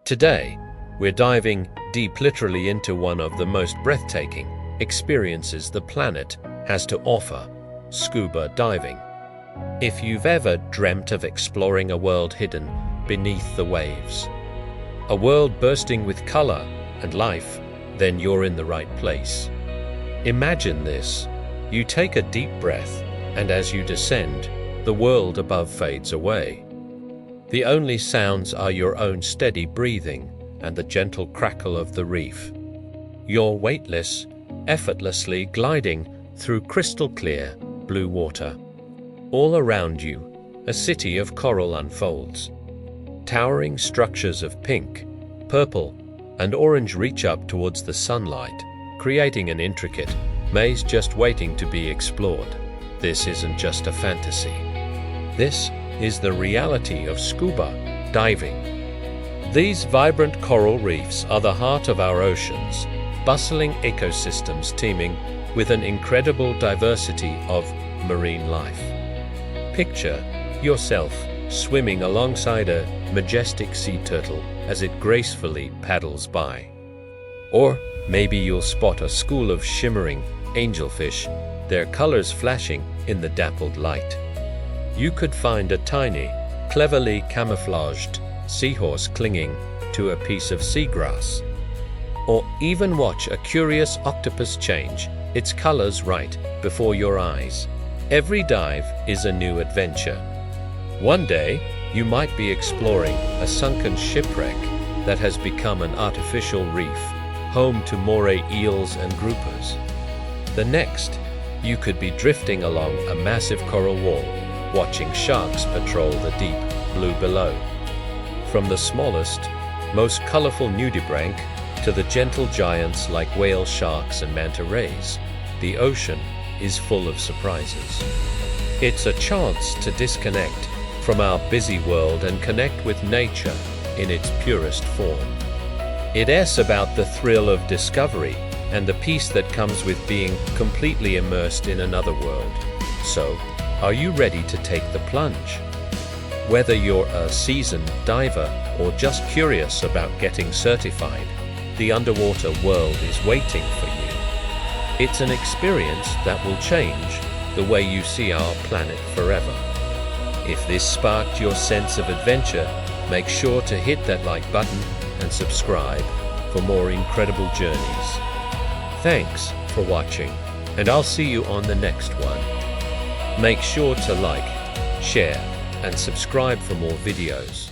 Today, we're diving deep literally into one of the most breathtaking experiences the planet has to offer: scuba diving. If you've ever dreamt of exploring a world hidden beneath the waves, a world bursting with color and life, then you're in the right place. Imagine this. You take a deep breath, and as you descend, the world above fades away. The only sounds are your own steady breathing and the gentle crackle of the reef. You're weightless, effortlessly gliding through crystal-clear blue water. All around you, a city of coral unfolds. Towering structures of pink, purple, and orange reach up towards the sunlight, creating an intricate maze just waiting to be explored. This isn't just a fantasy. This is the reality of scuba diving. These vibrant coral reefs are the heart of our oceans, bustling ecosystems teeming with an incredible diversity of marine life. Picture yourself swimming alongside a majestic sea turtle as it gracefully paddles by. Or maybe you'll spot a school of shimmering angelfish, their colors flashing in the dappled light. You could find a tiny, cleverly camouflaged seahorse clinging to a piece of seagrass. Or even watch a curious octopus change its colors right before your eyes. Every dive is a new adventure. One day, you might be exploring a sunken shipwreck that has become an artificial reef, home to moray eels and groupers. The next, you could be drifting along a massive coral wall, watching sharks patrol the deep blue below. From the smallest, most colorful nudibranch to the gentle giants like whale sharks and manta rays, the ocean is full of surprises. It's a chance to disconnect from our busy world and connect with nature in its purest form. It's about the thrill of discovery and the peace that comes with being completely immersed in another world. So, are you ready to take the plunge? Whether you're a seasoned diver or just curious about getting certified, the underwater world is waiting for you. It's an experience that will change the way you see our planet forever. If this sparked your sense of adventure, make sure to hit that like button and subscribe for more incredible journeys. Thanks for watching, and I'll see you on the next one. Make sure to like, share, and subscribe for more videos.